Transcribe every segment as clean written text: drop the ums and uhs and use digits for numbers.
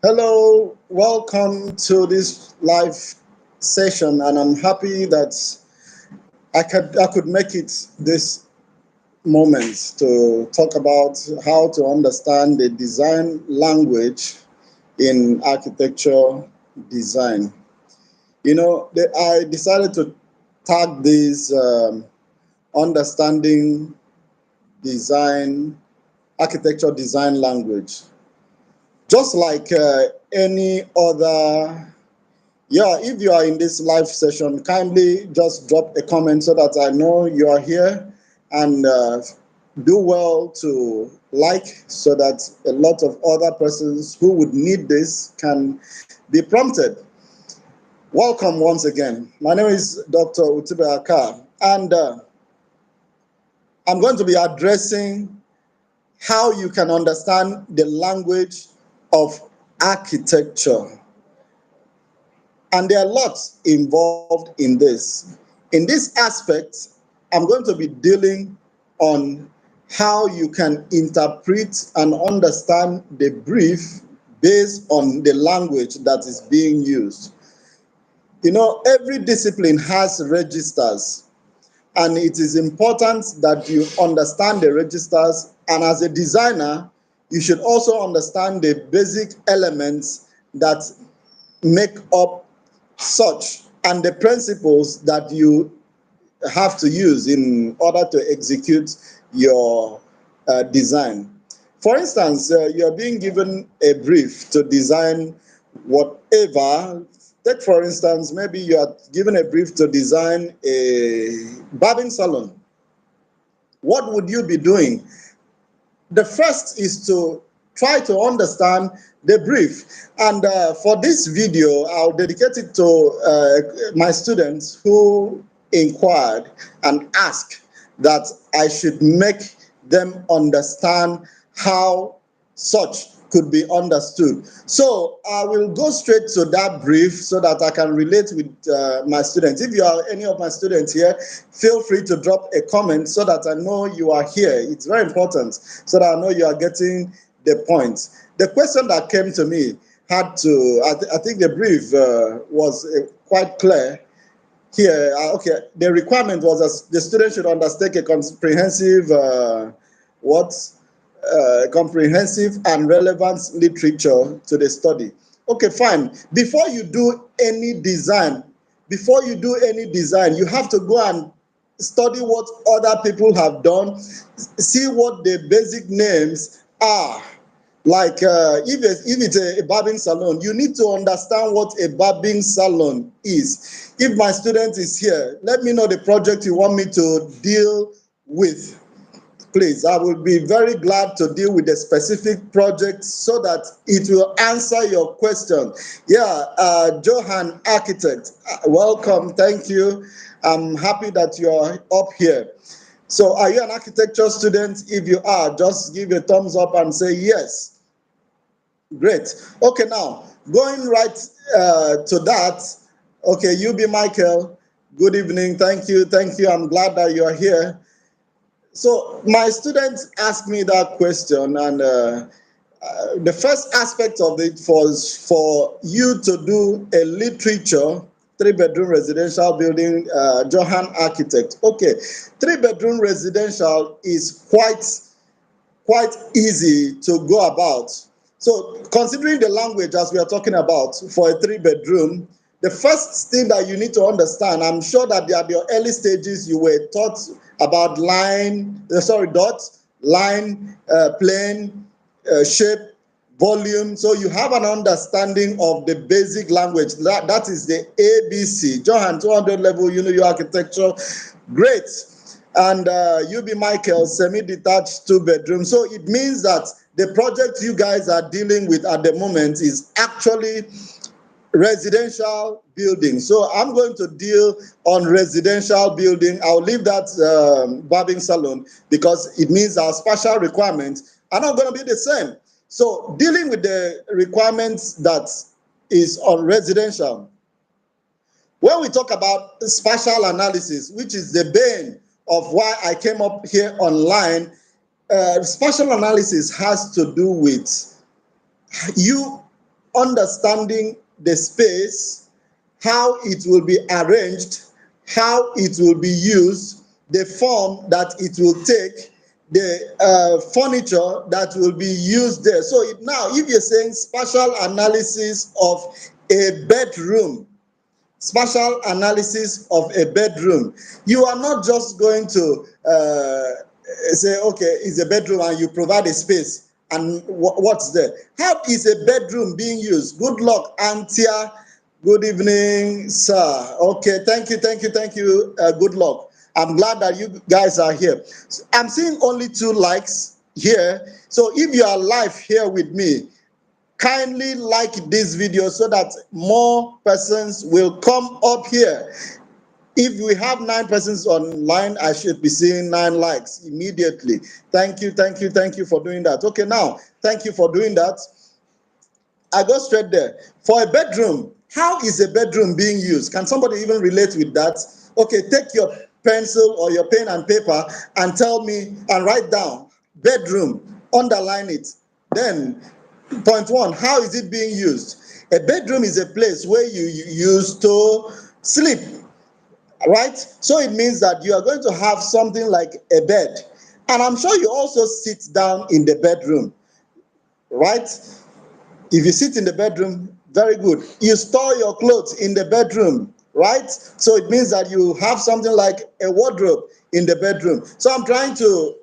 Hello, welcome to this live session, and I'm happy that I could make it this moment to talk about how to understand the design language in architecture design. I decided to tag this understanding design architecture design language, just like any other. Yeah, if you are in this live session, kindly just drop a comment so that I know you are here, and do well to like so that a lot of other persons who would need this can be prompted. Welcome once again. My name is Dr. Utibe Akah, and I'm going to be addressing how you can understand the language of architecture. And there are lots involved in this. In this aspect, I'm going to be dealing on how you can interpret and understand the brief based on the language that is being used. Every discipline has registers, and it is important that you understand the registers. And as a designer, you should also understand the basic elements that make up such and the principles that you have to use in order to execute your design. For instance, you're being given a brief to design whatever. Take, for instance, maybe you are given a brief to design a barbing salon. What would you be doing? The first is to try to understand the brief. And for this video, I'll dedicate it to my students who inquired and asked that I should make them understand how such could be understood. So I will go straight to that brief so that I can relate with my students. If you are any of my students here, feel free to drop a comment so that I know you are here. It's very important so that I know you are getting the point. The question that came to me had to, I think the brief was quite clear here. Okay, the requirement was that the student should undertake a comprehensive comprehensive and relevant literature to the study. Okay, fine. Before you do any design, you have to go and study what other people have done, see what the basic names are. Like if it's a barbing salon, you need to understand what a barbing salon is. If my student is here, let me know the project you want me to deal with. Please, I will be very glad to deal with a specific project so that it will answer your question. Yeah, Johan Architect, welcome, thank you. I'm happy that you're up here. So are you an architecture student? If you are, just give a thumbs up and say yes. Great. Okay, now, going right to that, okay, you be Michael, good evening, thank you, I'm glad that you're here. So my students asked me that question, and the first aspect of it was for you to do a literature, three-bedroom residential building, Johan Architect. Okay, three-bedroom residential is quite easy to go about. So considering the language as we are talking about for a three-bedroom, the first thing that you need to understand, I'm sure that at your early stages you were taught about dot, line, plane, shape, volume. So you have an understanding of the basic language. That is the ABC. Johan, 200 level, you know your architecture. Great. And UB Michael, semi-detached two-bedroom. So it means that the project you guys are dealing with at the moment is actually residential building. So I'm going to deal on residential building. I'll leave that barbing salon because it means our spatial requirements are not going to be the same. So dealing with the requirements that is on residential. When we talk about spatial analysis, which is the bane of why I came up here online, spatial analysis has to do with you understanding the space, how it will be arranged, how it will be used, the form that it will take, the furniture that will be used there. So now, if you're saying spatial analysis of a bedroom, spatial analysis of a bedroom, you are not just going to say, okay, it's a bedroom and you provide a space and what's there. How is a bedroom being used? Good luck, Antia. Good evening, sir. Okay, thank you, thank you, thank you. Good luck. I'm glad that you guys are here. I'm seeing only 2 likes here. So if you are live here with me, kindly like this video so that more persons will come up here. If we have 9 persons online, I should be seeing 9 likes immediately. Thank you, thank you, thank you for doing that. Okay, now, thank you for doing that. I go straight there. For a bedroom, how is a bedroom being used? Can somebody even relate with that? Okay, take your pencil or your pen and paper and tell me and write down bedroom, underline it. Then, point 1, how is it being used? A bedroom is a place where you use to sleep, right? So it means that you are going to have something like a bed. And I'm sure you also sit down in the bedroom, right? If you sit in the bedroom, very good. You store your clothes in the bedroom, right? So it means that you have something like a wardrobe in the bedroom. So I'm trying to,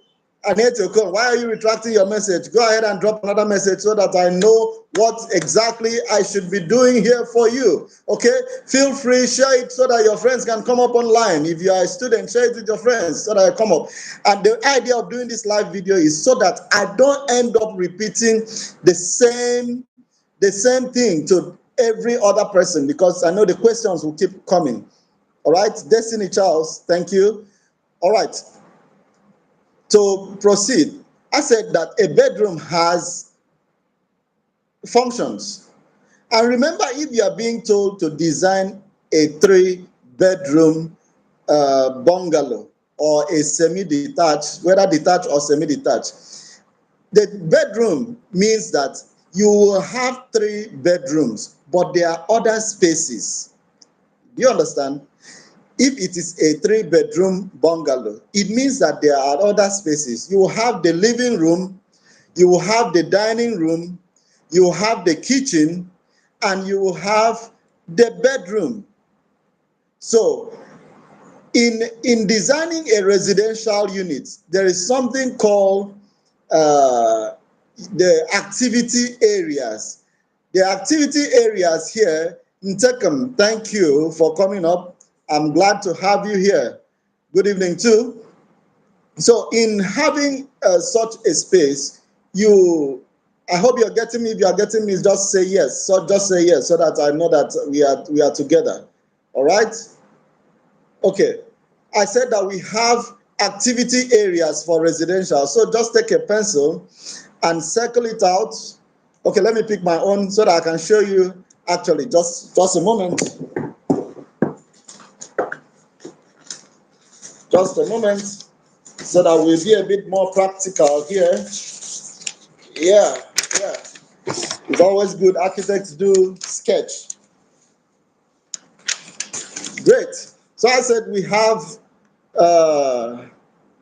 Anetoko, why are you retracting your message? Go ahead and drop another message so that I know what exactly I should be doing here for you. Okay? Feel free, share it so that your friends can come up online. If you are a student, share it with your friends so that I come up. And the idea of doing this live video is so that I don't end up repeating the same thing to every other person, because I know the questions will keep coming. All right, Destiny Charles, thank you. All right, to proceed, I said that a bedroom has functions. And remember, if you are being told to design a 3-bedroom bungalow or a semi-detached, whether detached or semi-detached, the bedroom means that you will have 3 bedrooms, but there are other spaces. Do you understand? If it is a 3-bedroom bungalow, it means that there are other spaces. You will have the living room, you will have the dining room, you will have the kitchen, and you will have the bedroom. So, in designing a residential unit, there is something called the activity areas. The activity areas here, Ntekem, thank you for coming up. I'm glad to have you here. Good evening too. So in having such a space, I hope you're getting me. If you are getting me, just say yes. So just say yes so that I know that we are together. All right? Okay. I said that we have activity areas for residential. So just take a pencil and circle it out. Okay, let me pick my own so that I can show you. Actually, just a moment. Just a moment, so that we'll be a bit more practical here. Yeah. It's always good architects do sketch. Great. So I said we have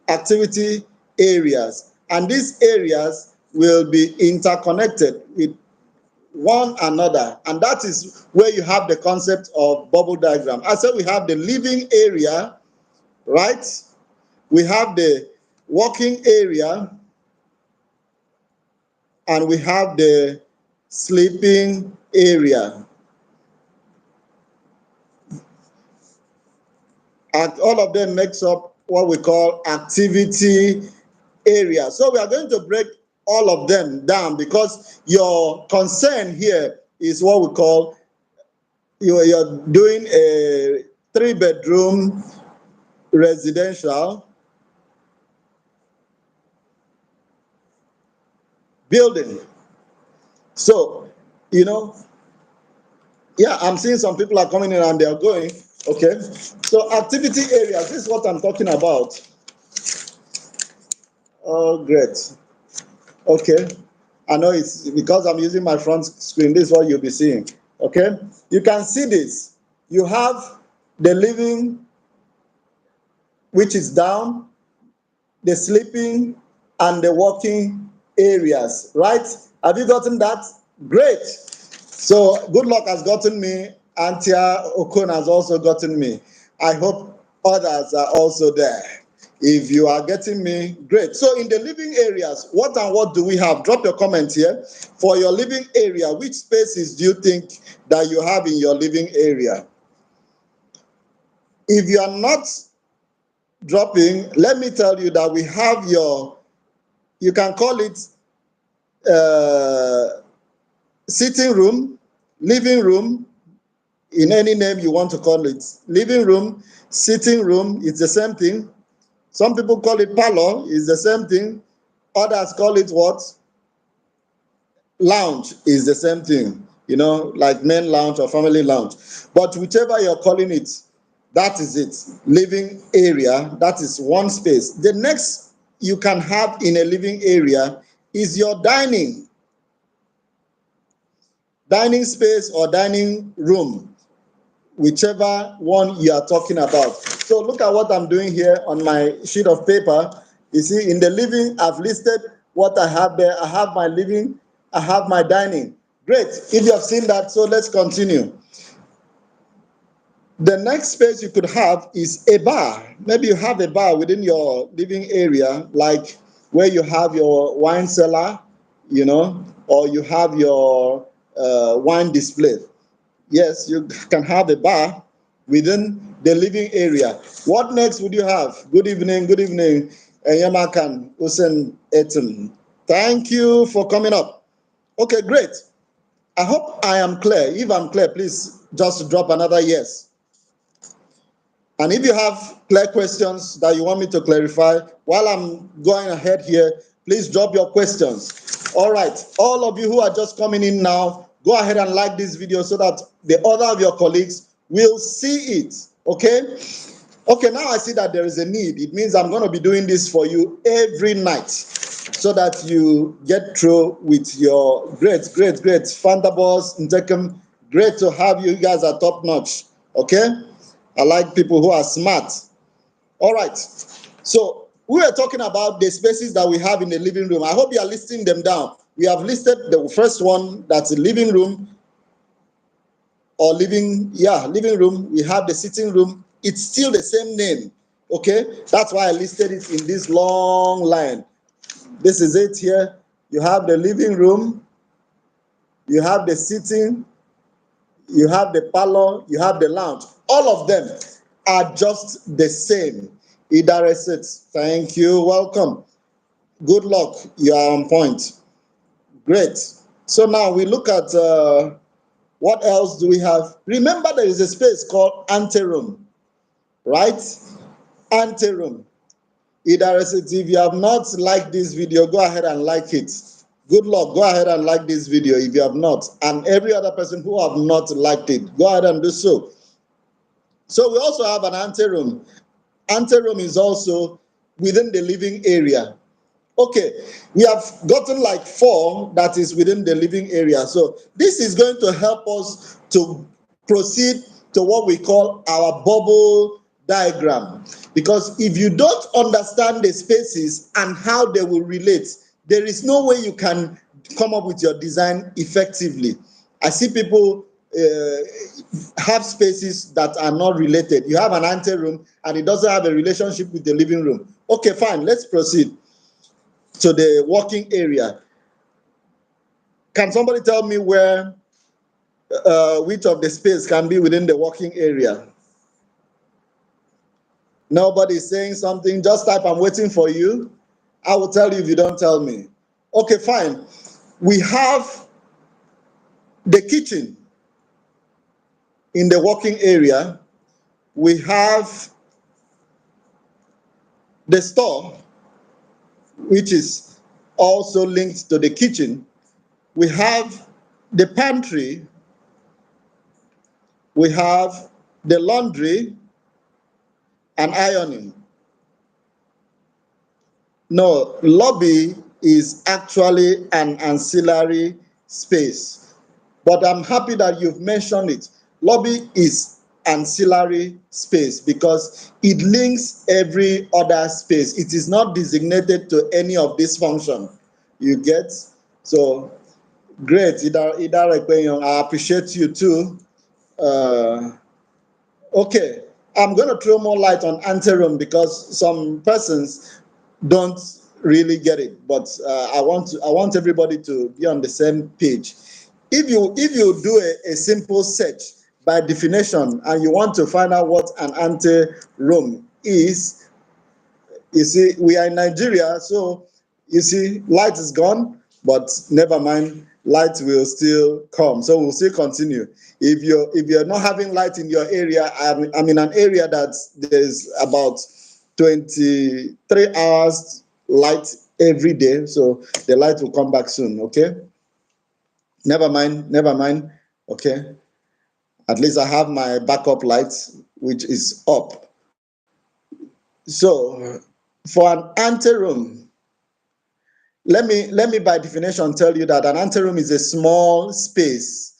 activity areas, and these areas will be interconnected with one another, and that is where you have the concept of bubble diagram. I said we have the living area, right? We have the working area, and we have the sleeping area. And all of them makes up what we call activity area. So we are going to break all of them down because your concern here is what we call, you're doing a 3-bedroom residential building. So, yeah, I'm seeing some people are coming in and they are going. Okay. So activity areas, this is what I'm talking about. Oh, great. Okay. I know it's because I'm using my front screen. This is what you'll be seeing. Okay, you can see this. You have the living, which is down, the sleeping, and the working areas, right? Have you gotten that? Great. So good luck has gotten me. Antia Okon has also gotten me. I hope others are also there. If you are getting me, great. So in the living areas, what and what do we have? Drop your comment here. For your living area, which spaces do you think that you have in your living area? If you are not dropping, let me tell you that we have your, you can call it sitting room, living room, in any name you want to call it. Living room, sitting room, it's the same thing. Some people call it parlor, it's the same thing. Others call it what? Lounge is the same thing, you know, like men lounge or family lounge. But whichever you're calling it, that is it. Living area, that is one space. The next you can have in a living area is your dining space or dining room, whichever one you are talking about. So look at what I'm doing here on my sheet of paper. You see, in the living, I've listed what I have there. I have my living, I have my dining. Great, if you have seen that, so let's continue. The next space you could have is a bar. Maybe you have a bar within your living area, like where you have your wine cellar, you know, or you have your wine display. Yes, you can have a bar within the living area. What next would you have? Good evening, good evening. Yamakan Hussein Etim. Thank you for coming up. Okay, great. I hope I am clear. If I'm clear, please just drop another yes. And if you have clear questions that you want me to clarify while I'm going ahead here, please drop your questions. All right, all of you who are just coming in now, go ahead and like this video so that the other of your colleagues will see it, okay? Okay, now I see that there is a need. It means I'm going to be doing this for you every night so that you get through with your great Thunderbolts, Ntekem. Great to have you. You guys are top notch, okay? I like people who are smart. All right. So we were talking about the spaces that we have in the living room. I hope you are listing them down. We have listed the first one, that's a living room or living room. We have the sitting room. It's still the same name. Okay. That's why I listed it in this long line. This is it here. You have the living room. You have the sitting. You have the parlor. You have the lounge. All of them are just the same. Idaresit, thank you, welcome. Good luck, you are on point. Great. So now we look at what else do we have? Remember, there is a space called anteroom, right? Anteroom. Idaresit, if you have not liked this video, go ahead and like it. Good luck, go ahead and like this video if you have not. And every other person who have not liked it, go ahead and do so. So we also have an anteroom. Anteroom is also within the living area. Okay, we have gotten like 4 that is within the living area. So this is going to help us to proceed to what we call our bubble diagram. Because if you don't understand the spaces and how they will relate, there is no way you can come up with your design effectively. I see people have spaces that are not related. You have an anteroom and it doesn't have a relationship with the living room. Okay, fine, let's proceed to the working area. Can somebody tell me where, which of the space can be within the working area? Nobody is saying something. Just type, I'm waiting for you. I will tell you if you don't tell me. Okay, fine. We have the kitchen in the working area. We have the store, which is also linked to the kitchen. We have the pantry. We have the laundry and ironing. No, lobby is actually an ancillary space. But I'm happy that you've mentioned it. Lobby is ancillary space because it links every other space. It is not designated to any of this function. You get? So great, Ida Rekwenyong. I appreciate you too. Okay, I'm going to throw more light on anteroom because some persons don't really get it, but I want everybody to be on the same page. If you do a simple search by definition and you want to find out what an anteroom is, you see, we are in Nigeria, so you see, light is gone, but never mind, light will still come. So we'll still continue. If you're not having light in your area, I'm in an area that there's about 23 hours light every day, so the light will come back soon. Okay. Never mind. Never mind. Okay. At least I have my backup light, which is up. So for an anteroom, let me by definition tell you that an anteroom is a small space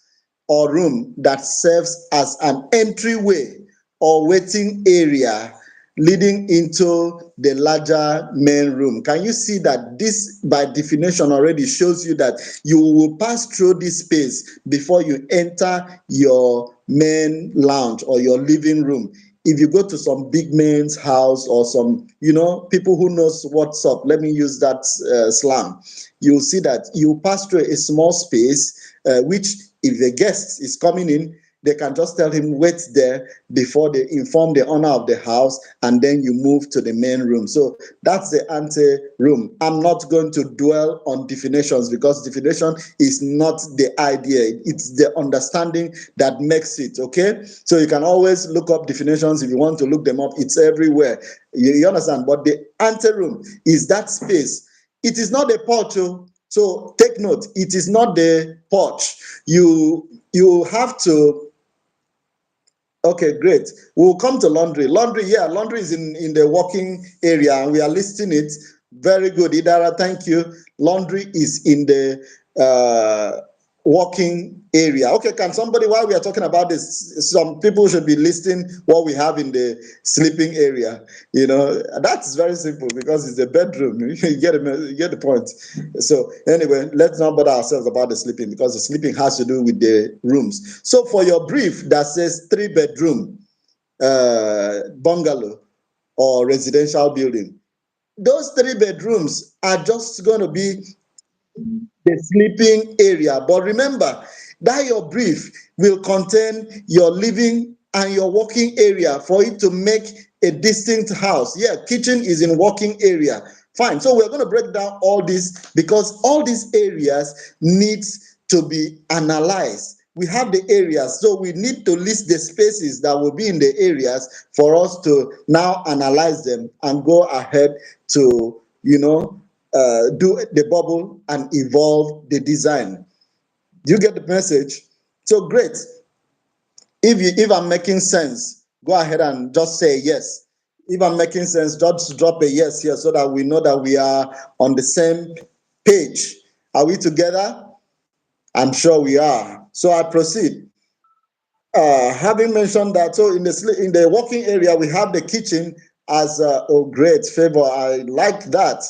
or room that serves as an entryway or waiting area leading into the larger main room. Can you see that this by definition already shows you that you will pass through this space before you enter your main lounge or your living room? If you go to some big man's house or some, people who knows what's up, let me use that slang, you'll see that you pass through a small space, which if the guest is coming in, they can just tell him wait there before they inform the owner of the house, and then you move to the main room. So that's the ante room. I'm not going to dwell on definitions because definition is not the idea. It's the understanding that makes it, okay? So you can always look up definitions if you want to look them up. It's everywhere. You understand? But the ante room is that space. It is not a porch. So take note, it is not the porch. You have to. Okay, great. We'll come to laundry. Laundry is in the working area, and we are listing it. Very good, Idara. Thank you. Laundry is in the working area. Okay, can somebody, while we are talking about this, some people should be listing what we have in the sleeping area. That's very simple because it's a bedroom. You get the point. So anyway, let's not bother ourselves about the sleeping because the sleeping has to do with the rooms. So for your brief that says 3-bedroom bungalow or residential building, those 3 bedrooms are just going to be the sleeping area. But remember that your brief will contain your living and your working area for it to make a distinct house. Yeah, kitchen is in working area. Fine. So we're going to break down all this because all these areas needs to be analyzed. We have the areas, so we need to list the spaces that will be in the areas for us to now analyze them and go ahead to, do the bubble and evolve the design. Do you get the message? So great. If I'm making sense, go ahead and just say yes. If I'm making sense, just drop a yes here so that we know that we are on the same page. Are we together? I'm sure we are. So I proceed. Having mentioned that, so in the working area, we have the kitchen as great favor. I like that.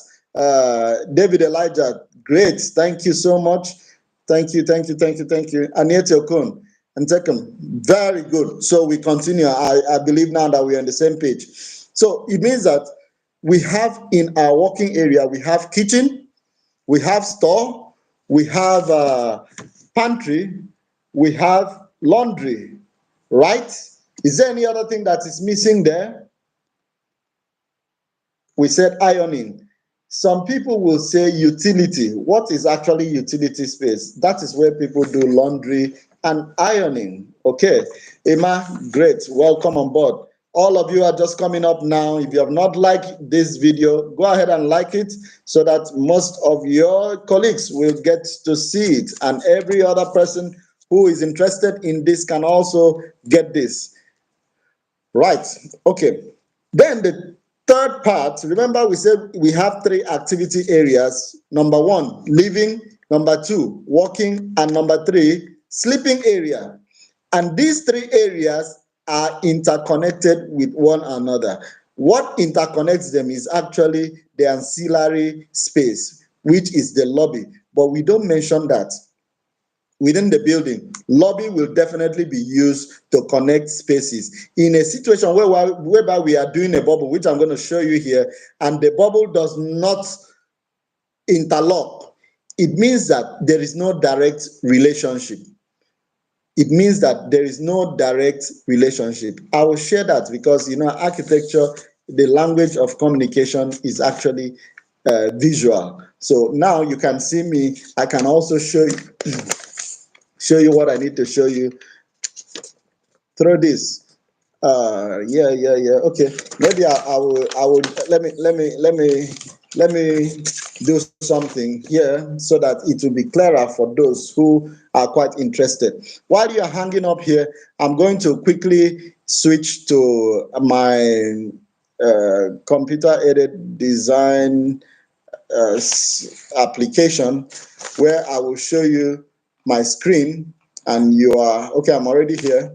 David Elijah, great. Thank you so much. Thank you. Aniette Okun and Tekum, very good. So we continue. I believe now that we're on the same page. So it means that we have in our working area, we have kitchen, we have store, we have pantry, we have laundry, right? Is there any other thing that is missing there? We said ironing. Some people will say utility. What is actually utility space? That is where people do laundry and ironing. Okay. Emma, great. Welcome on board. All of you are just coming up now. If you have not liked this video, go ahead and like it so that most of your colleagues will get to see it. And every other person who is interested in this can also get this. Right. Okay. Then the third part, remember we said we have three activity areas. Number one, living. Number two, walking. And number three, sleeping area. And these three areas are interconnected with one another. What interconnects them is actually the ancillary space, which is the lobby. But we don't mention that within the building. Lobby will definitely be used to connect spaces. In a situation whereby we are doing a bubble, which I'm going to show you here, and the bubble does not interlock, it means that there is no direct relationship. It means that there is no direct relationship. I will share that because, architecture, the language of communication is actually visual. So now you can see me. I can also show you what I need to show you through this. Yeah. Okay, maybe I will let me do something here so that it will be clearer for those who are quite interested. While you are hanging up here, I'm going to quickly switch to my computer aided design application, where I will show you my screen. And you are okay. I'm already here.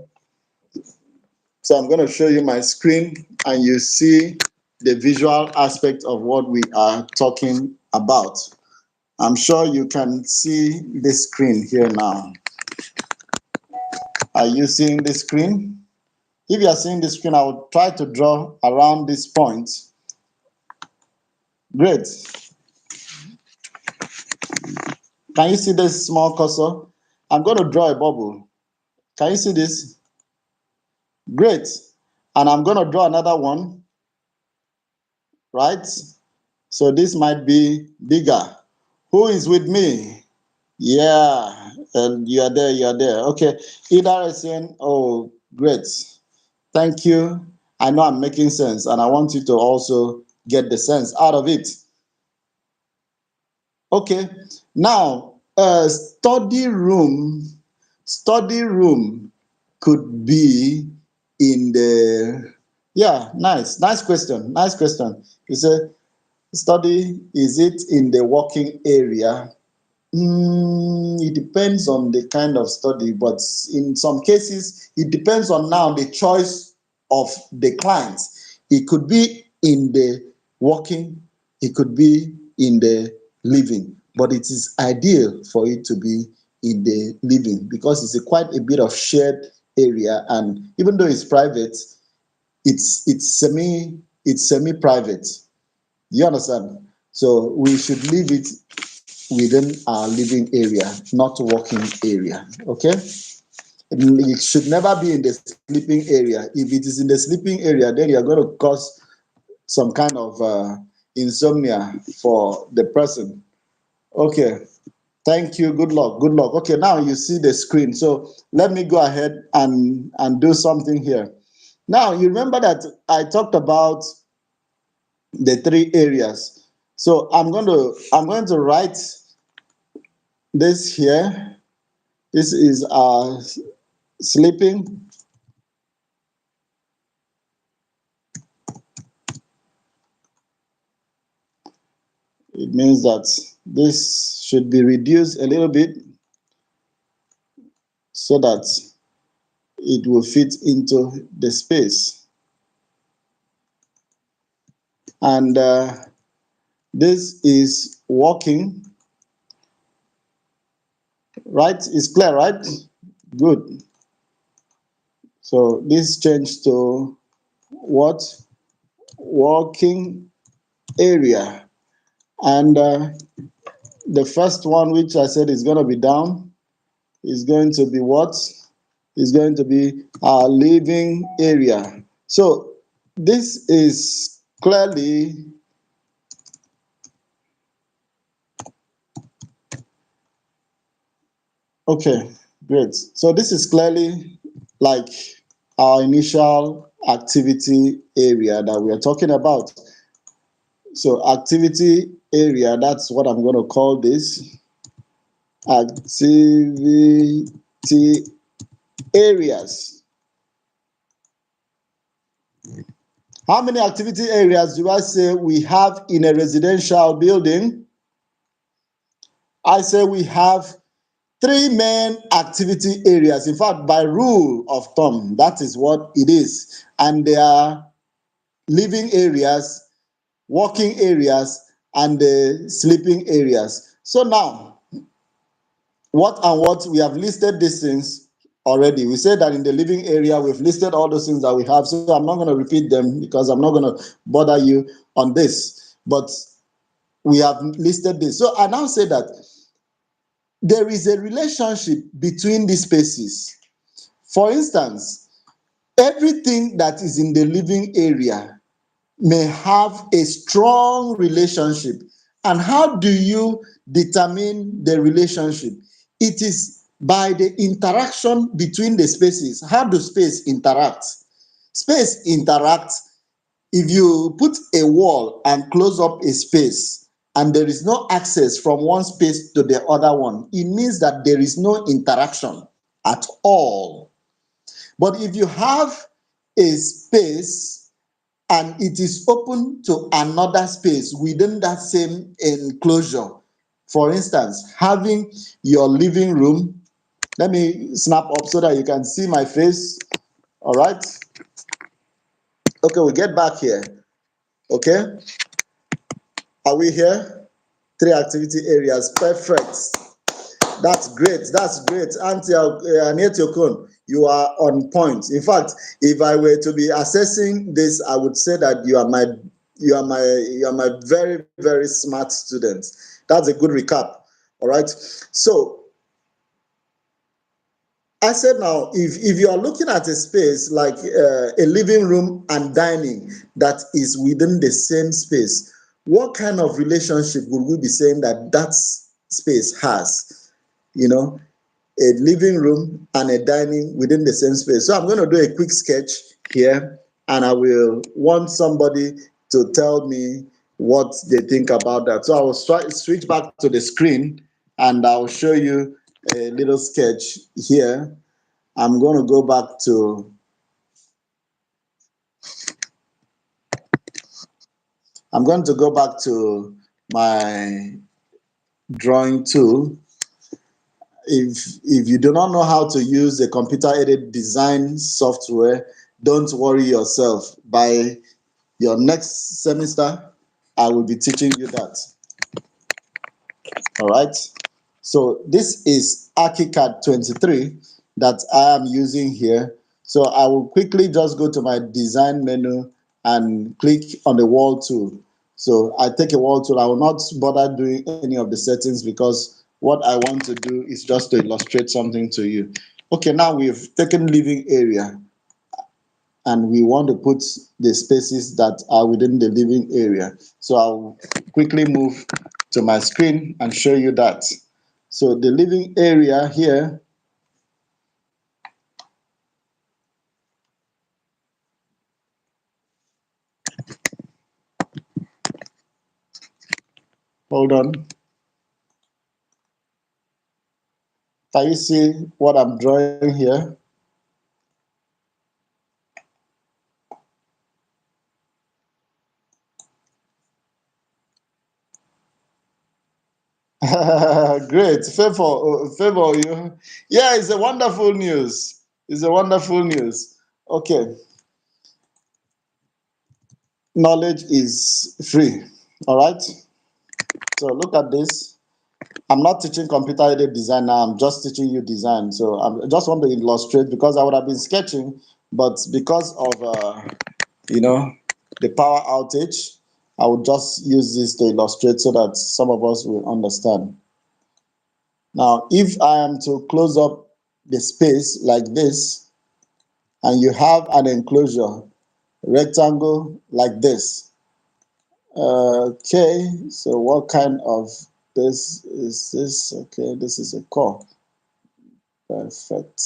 So I'm going to show you my screen, and you see the visual aspect of what we are talking about. I'm sure you can see this screen here now. Are you seeing the screen? If you are seeing the screen, I will try to draw around this point. Great. Can you see this small cursor? I'm going to draw a bubble. Can you see this? Great. And I'm going to draw another one, right? So this might be bigger. Who is with me? Yeah, and you are there, you are there. Okay, Ida is saying, oh, great. Thank you. I know I'm making sense, and I want you to also get the sense out of it. Okay, now, study room could be in the, yeah, nice question, nice question. You say, study, is it in the working area? It depends on the kind of study, but in some cases, it depends on now the choice of the clients. It could be in the working, it could be in the living, but it is ideal for it to be in the living because it's quite a bit of shared area, and even though it's private, it's semi private. You understand? So we should leave it within our living area, not working area. Okay? It should never be in the sleeping area. If it is in the sleeping area, then you're going to cause some kind of insomnia for the person. Okay. Thank you. Good luck. Good luck. Okay, now you see the screen. So let me go ahead and do something here. Now, you remember that I talked about the three areas. So I'm going to write this here. This is sleeping. It means that this should be reduced a little bit so that it will fit into the space. And this is walking, right? It's clear, right? Good. So this changed to what? Walking area. And the first one, which I said is going to be down, is going to be what? Is going to be our living area. So this is clearly okay, great. So this is clearly like our initial activity area that we are talking about. So activity area, that's what I'm going to call this. Activity areas. How many activity areas do I say we have in a residential building? I say we have three main activity areas. In fact, by rule of thumb, that is what it is. And they are living areas, working areas, and the sleeping areas. So now, what we have listed these things already. We said that in the living area, we've listed all those things that we have. So I'm not going to repeat them because I'm not going to bother you on this. But we have listed this. So I now say that there is a relationship between these spaces. For instance, everything that is in the living area may have a strong relationship. And how do you determine the relationship? It is by the interaction between the spaces. How do space interact? Space interacts if you put a wall and close up a space and there is no access from one space to the other one, it means that there is no interaction at all. But if you have a space and it is open to another space within that same enclosure, for instance, having your living room, let me snap up so that you can see my face. All right. Okay, we get back here. Okay. Are we here? Three activity areas. Perfect. That's great. That's great. Auntie Anietokon, you are on point. In fact, if I were to be assessing this, I would say that you are my very, very smart student. That's a good recap. All right. So I said now, if you are looking at a space like a living room and dining that is within the same space, what kind of relationship would we be saying that that space has? You know, a living room and a dining within the same space. So I'm going to do a quick sketch here, and I will want somebody to tell me what they think about that. So I will switch back to the screen, and I'll show you a little sketch here. I'm going to go back to my drawing tool. If you do not know how to use a computer-aided design software, don't worry yourself. By your next semester, I will be teaching you that. All right. So this is Akah 23 that I am using here. So I will quickly just go to my design menu and click on the wall tool. So I take a wall tool. I will not bother doing any of the settings because what I want to do is just to illustrate something to you. Okay, now we've taken living area and we want to put the spaces that are within the living area. So I'll quickly move to my screen and show you that. So the living area here, hold on. Can you see what I'm drawing here? Great. Favor you. Yeah, it's a wonderful news. It's a wonderful news. Okay. Knowledge is free. All right. So look at this. I'm not teaching computer-aided design now. I'm just teaching you design. So I just want to illustrate because I would have been sketching, but because of you know the power outage, I would just use this to illustrate so that some of us will understand. Now, if I am to close up the space like this, and you have an enclosure rectangle like this, okay. So what kind of this is this? Okay, this is a core. Perfect.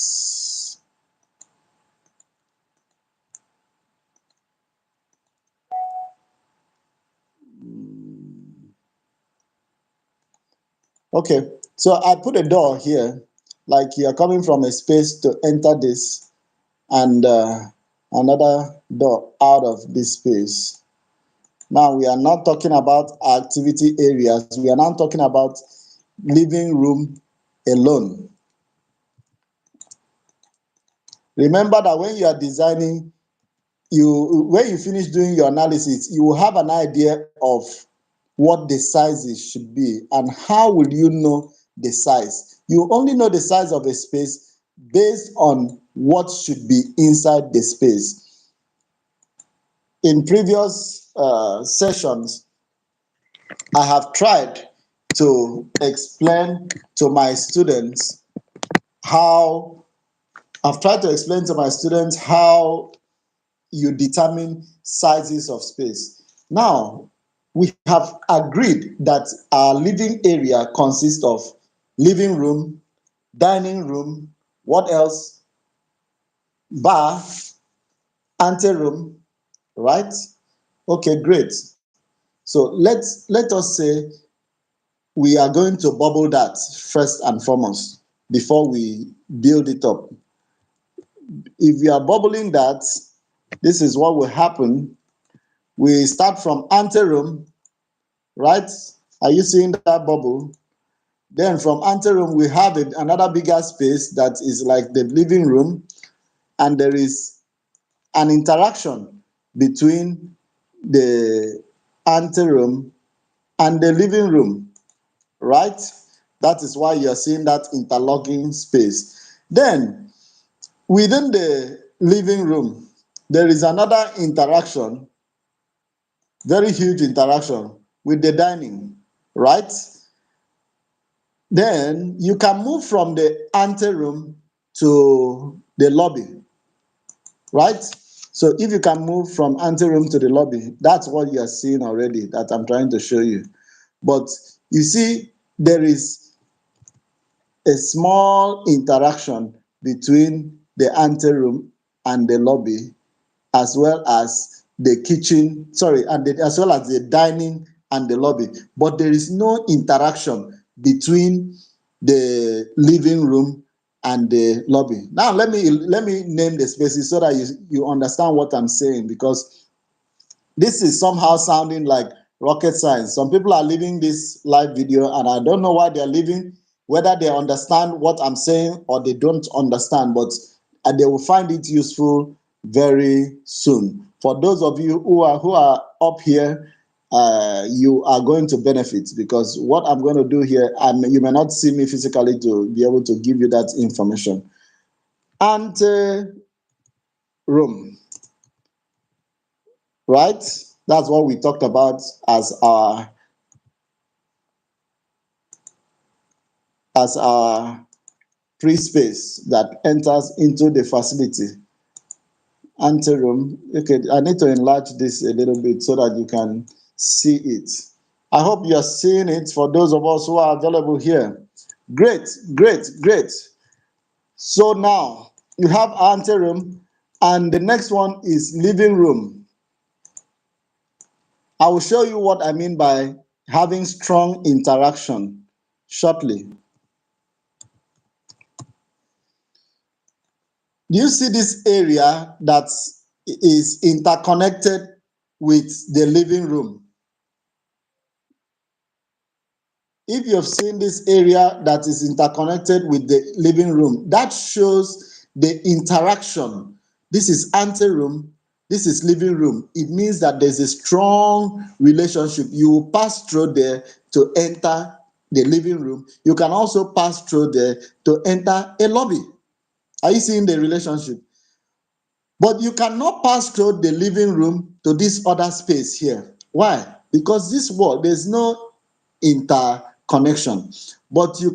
Okay, so I put a door here, like you're coming from a space to enter this, and another door out of this space. Now we are not talking about activity areas. We are now talking about living room alone. Remember that when you are designing, when you finish doing your analysis, you will have an idea of what the sizes should be. And how will you know the size? You only know the size of a space based on what should be inside the space. In previous sessions, I have tried to explain to my students how you determine sizes of space. Now, we have agreed that our living area consists of living room, dining room, what else? Bar, anteroom, right? Okay, great. So let us say we are going to bubble that first and foremost before we build it up. If we are bubbling that, this is what will happen. We start from anteroom, right? Are you seeing that bubble? Then from anteroom, we have another bigger space that is like the living room, and there is an interaction between the anteroom and the living room, right? That is why you're seeing that interlocking space. Then within the living room, there is another interaction, very huge interaction with the dining, right? Then you can move from the anteroom to the lobby, right? So if you can move from anteroom to the lobby, that's what you are seeing already that I'm trying to show you. But you see, there is a small interaction between the anteroom and the lobby, as well as the kitchen, sorry, and as well as the dining and the lobby. But there is no interaction between the living room and the lobby. Now let me name the spaces so that you understand what I'm saying, because this is somehow sounding like rocket science. Some people are leaving this live video and I don't know why they're leaving, whether they understand what I'm saying or they don't understand, but they will find it useful very soon. For those of you who are up here, you are going to benefit, because what I'm going to do here, you may not see me physically to be able to give you that information. Ante room, right? That's what we talked about as our free space that enters into the facility. Anteroom. Okay, I need to enlarge this a little bit so that you can see it. I hope you're seeing it for those of us who are available here. Great, great, great. So now you have anteroom, and the next one is living room. I will show you what I mean by having strong interaction shortly. Do you see this area that is interconnected with the living room? If you've seen this area that is interconnected with the living room, that shows the interaction. This is anteroom, this is living room. It means that there's a strong relationship. You will pass through there to enter the living room. You can also pass through there to enter a lobby. Are you seeing the relationship? But you cannot pass through the living room to this other space here. Why? Because this wall, there's no interconnection. But you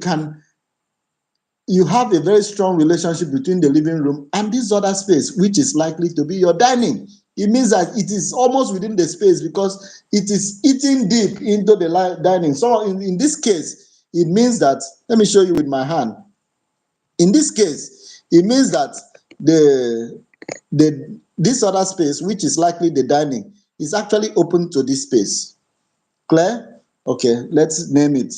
have a very strong relationship between the living room and this other space, which is likely to be your dining. It means that it is almost within the space because it is eating deep into the dining. So in this case, it means that, let me show you with my hand. In this case, it means that this other space, which is likely the dining, is actually open to this space. Clear? Okay, let's name it.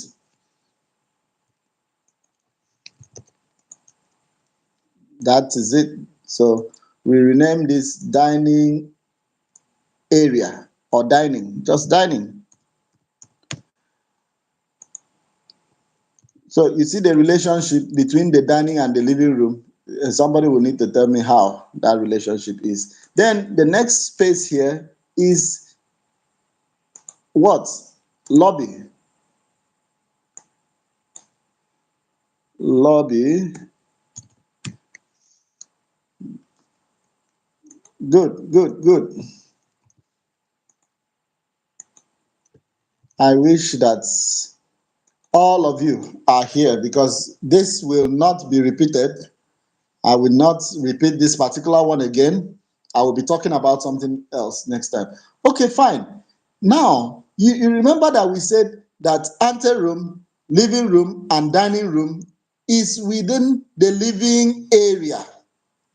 That is it. So We rename this dining area or dining, just dining. So you see the relationship between the dining and the living room. Somebody will need to tell me how that relationship is. Then the next space here is what? Lobby. Lobby. Good, good, good. I wish that all of you are here because this will not be repeated. I will not repeat this particular one again. I will be talking about something else next time. Okay, fine. Now, you remember that we said that anteroom, living room, and dining room is within the living area.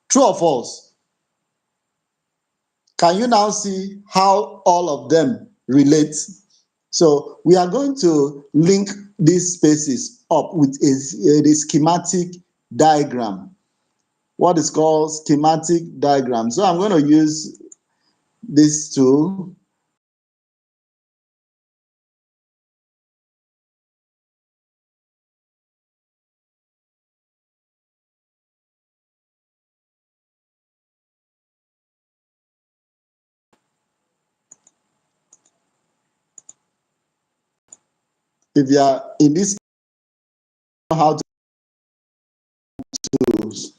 True or false? Can you now see how all of them relate? So we are going to link these spaces up with a schematic diagram. What is called schematic diagram. So I'm going to use this tool. If you are in this, how to use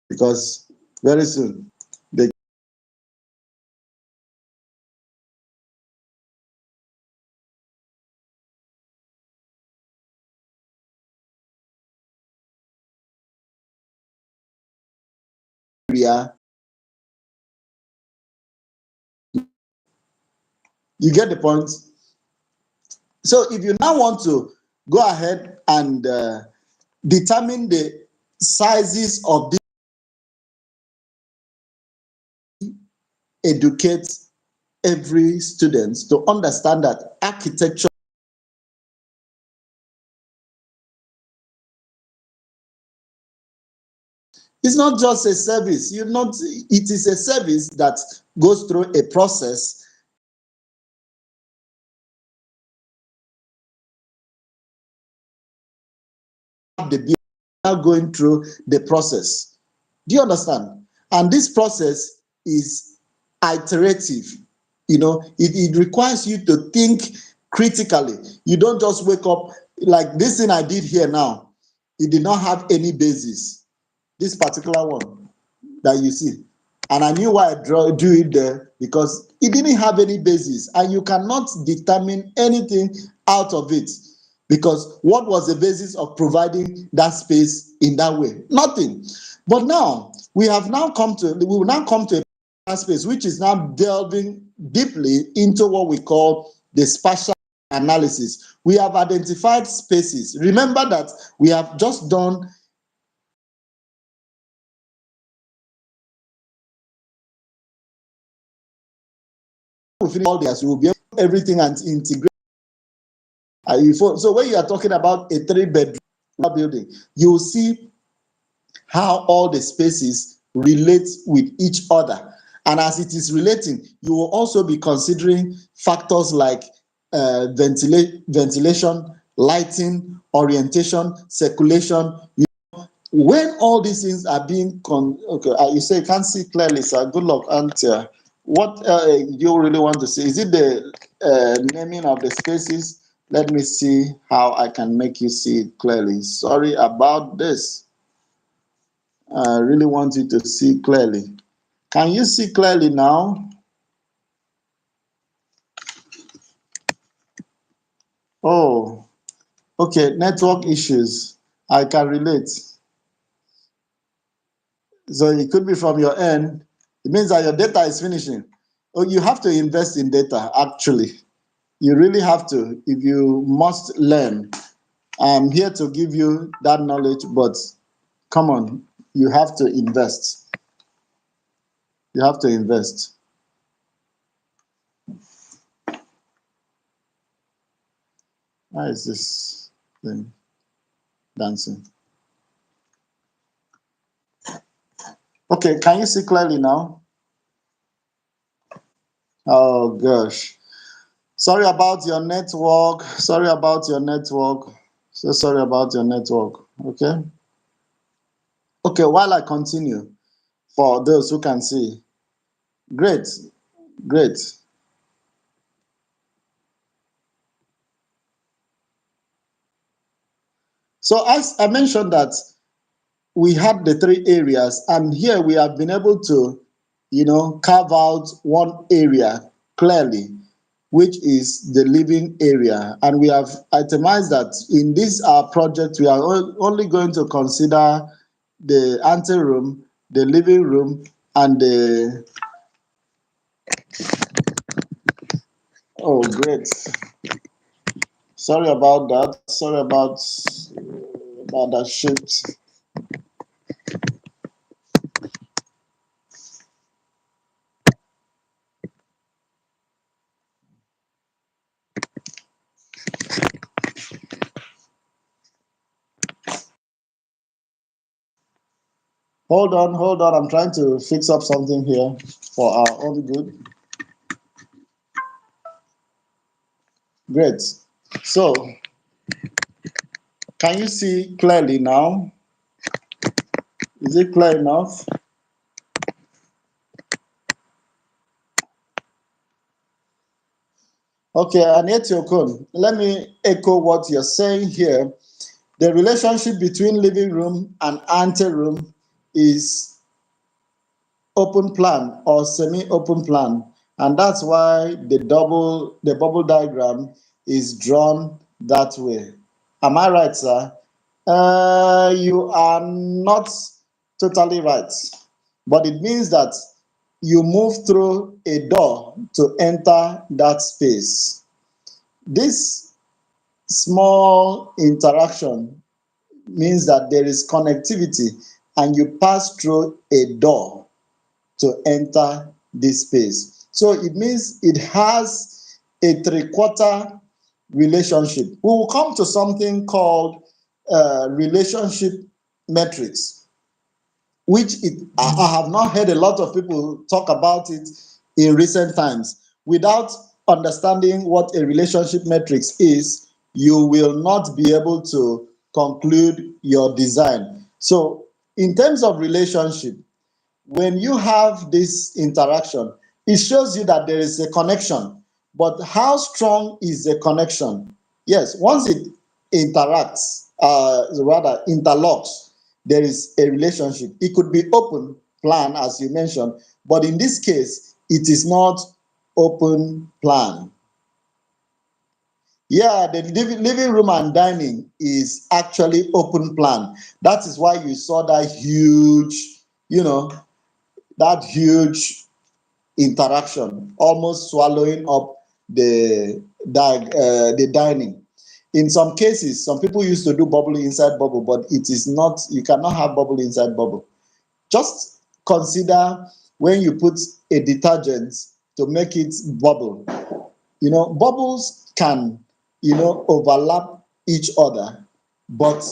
because very soon the area, you get the point. So if you now want to go ahead and determine the sizes of this, educate every student to understand that architecture is not just a service. It is a service that goes through a process. The now going through the process. Do you understand? And this process is iterative. It requires you to think critically. You don't just wake up like this thing I did here now. It did not have any basis. This particular one that you see. And I knew why I drew it there because it didn't have any basis. And you cannot determine anything out of it. Because what was the basis of providing that space in that way? Nothing. But now we will now come to a space which is now delving deeply into what we call the spatial analysis. We have identified spaces. Remember that we have just done all this, we will be able to do everything and integrate. So when you are talking about a 3-bedroom building, you will see how all the spaces relate with each other. And as it is relating, you will also be considering factors like ventilation, lighting, orientation, circulation. When all these things are being okay, you say you can't see clearly, sir. Good luck, Antia. What you really want to see? Is it the naming of the spaces? Let me see how I can make you see it clearly. Sorry about this. I really want you to see clearly. Can you see clearly now? Oh, okay. Network issues. I can relate. So it could be from your end. It means that your data is finishing. Oh, you have to invest in data, actually. You really have to, if you must learn. I'm here to give you that knowledge, but come on, you have to invest. You have to invest. Why is this thing dancing. Okay, can you see clearly now? Oh gosh. Sorry about your network. Sorry about your network. So sorry about your network. Okay. Okay, while I continue, for those who can see. Great, great. So as I mentioned that we had the three areas, and here we have been able to, carve out one area clearly, which is the living area. And we have itemized that in this project, we are only going to consider the anteroom, the living room, and the, oh, great. Sorry about that. Sorry about that shift. Hold on. I'm trying to fix up something here for our own good. Great. So, can you see clearly now? Is it clear enough? Okay, Anietiokun, let me echo what you're saying here. The relationship between living room and anteroom is open plan or semi-open plan, and that's why the bubble diagram is drawn that way. Am I right, sir? You are not totally right, but it means that you move through a door to enter that space. This small interaction means that there is connectivity and you pass through a door to enter this space. So it means it has a three-quarter relationship. We will come to something called relationship metrics, which I have not heard a lot of people talk about it in recent times. Without understanding what a relationship metrics is, you will not be able to conclude your design. So in terms of relationship, when you have this interaction, it shows you that there is a connection. But how strong is the connection? Yes, once it interacts, rather interlocks, there is a relationship. It could be open plan, as you mentioned, but in this case, it is not open plan. Yeah, the living room and dining is actually open plan. That is why you saw that huge interaction, almost swallowing up the dining. In some cases, some people used to do bubble inside bubble, but it is not. You cannot have bubble inside bubble. Just consider when you put a detergent to make it bubble. Bubbles can overlap each other, but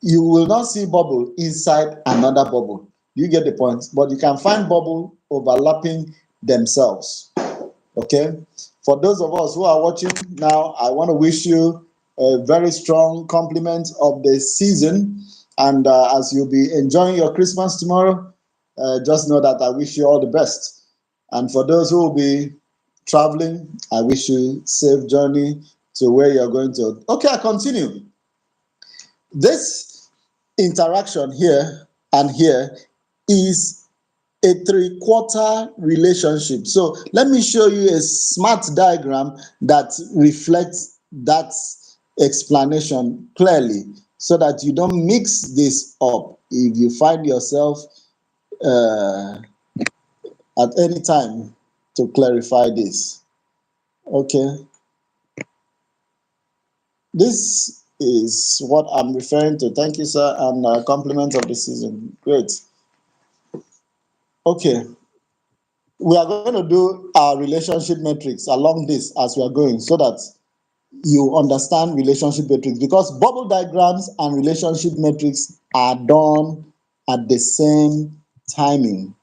you will not see bubble inside another bubble. You get the point? But you can find bubble overlapping themselves. Okay? For those of us who are watching now, I want to wish you a very strong compliment of the season. And as you'll be enjoying your Christmas tomorrow, just know that I wish you all the best. And for those who will be traveling, I wish you safe journey to where you're going to. Okay, I continue. This interaction here and here is a three-quarter relationship. So let me show you a smart diagram that reflects that explanation clearly so that you don't mix this up if you find yourself uh, at any time to clarify this. Okay, this is what I'm referring to. Thank you, sir, and compliment of the season. Great. Okay, we are going to do our relationship metrics along this as we are going so that you understand relationship metrics, because bubble diagrams and relationship metrics are done at the same timing.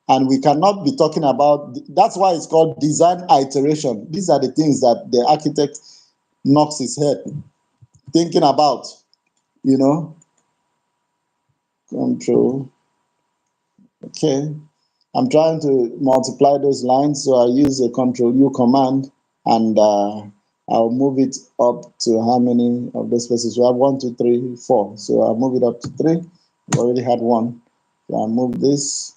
And we cannot be talking about, that's why it's called design iteration. These are the things that the architect knocks his head thinking about, you know. Control. Okay. I'm trying to multiply those lines, so I use a Control U command, and I'll move it up to how many of those spaces? We have 1, 2, 3, 4. So I'll move it up to 3. We already had 1. So I'll move this.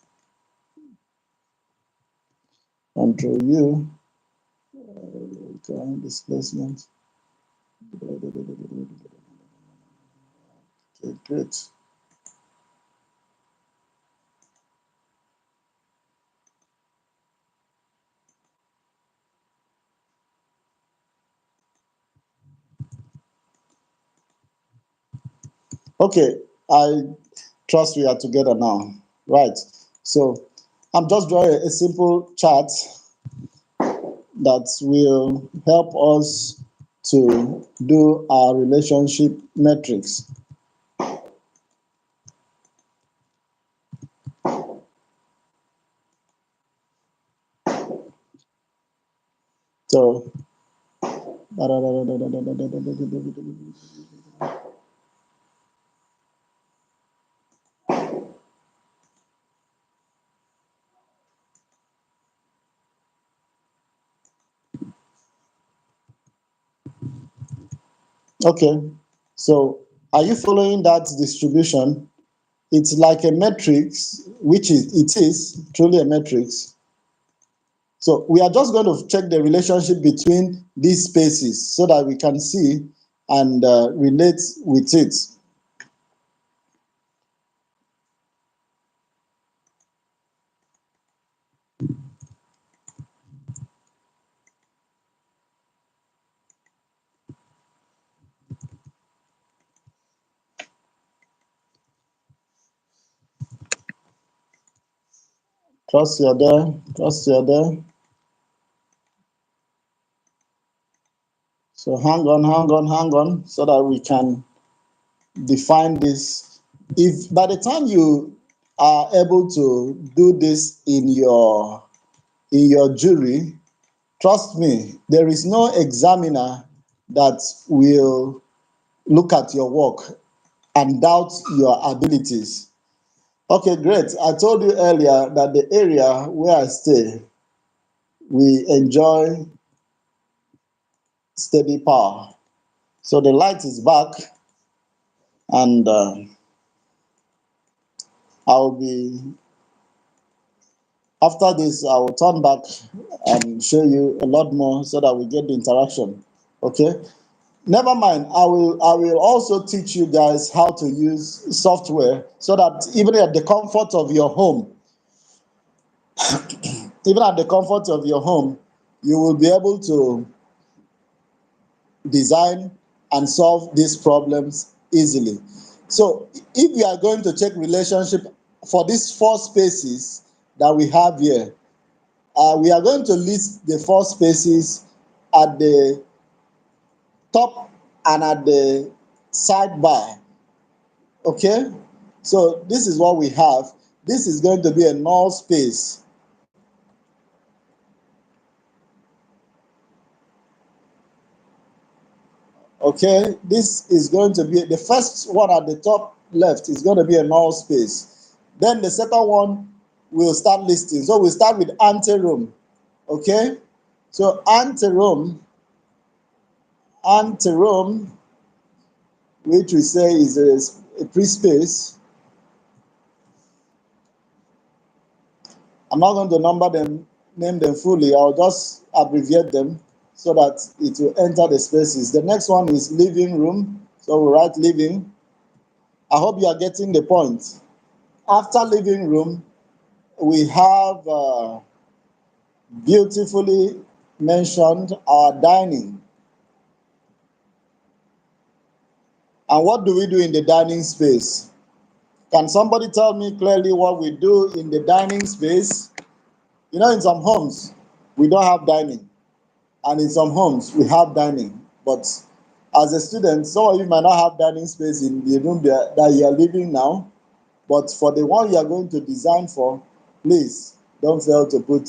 Control U. Okay, displacement. Okay, great. Okay, I trust we are together now. Right. So I'm just drawing a simple chart that will help us to do our relationship metrics. So, okay, so are you following that distribution? It's like a matrix, which it is truly a matrix. So we are just going to check the relationship between these spaces so that we can see and relate with it. Trust you're there. Trust you're there. So hang on, so that we can define this. If by the time you are able to do this in your jury, trust me, there is no examiner that will look at your work and doubt your abilities. Okay, great. I told you earlier that the area where I stay, we enjoy steady power. So the light is back, and I'll be, after this, I will turn back and show you a lot more so that we get the interaction. Okay? Never mind, I will also teach you guys how to use software so that even at the comfort of your home, even at the comfort of your home, you will be able to design and solve these problems easily. So if we are going to check relationship for these 4 spaces that we have here, we are going to list the 4 spaces at the top and at the sidebar. Okay? So this is what we have. This is going to be a null space. Okay? This is going to be, the first one at the top left is going to be a null space. Then the second one will start listing. So we start with anteroom. Okay? So anteroom, which we say is a pre-space. I'm not going to name them fully. I'll just abbreviate them so that it will enter the spaces. The next one is living room. So we write living. I hope you are getting the point. After living room, we have beautifully mentioned our dining. And what do we do in the dining space? Can somebody tell me clearly what we do in the dining space? You know, in some homes, we don't have dining. And in some homes, we have dining. But as a student, some of you might not have dining space in the room that you are living now. But for the one you are going to design for, please don't fail to put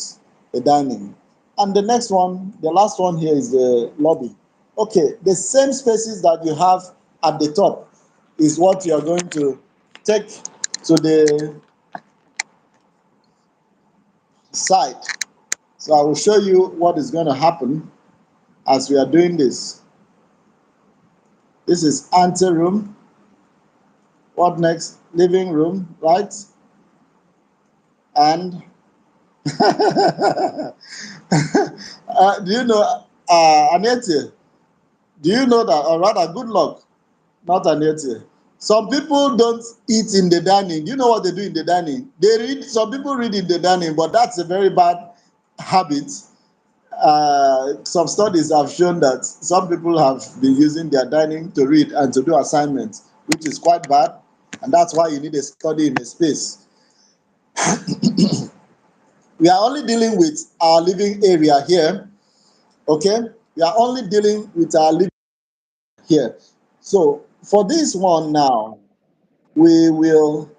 a dining. And the next one, the last one here is the lobby. Okay, the same spaces that you have at the top is what you are going to take to the side. So I will show you what is going to happen as we are doing this. This is ante room. What next? Living room, right? And do you know, Anete, do you know that, or rather, good luck, not Anete. Some people don't eat in the dining. Do you know what they do in the dining? They read, some people read in the dining, but that's a very bad habit. Some studies have shown that some people have been using their dining to read and to do assignments, which is quite bad. And that's why you need a study in a space. We are only dealing with our living area here, okay? We are only dealing with our living here. So for this one now, we will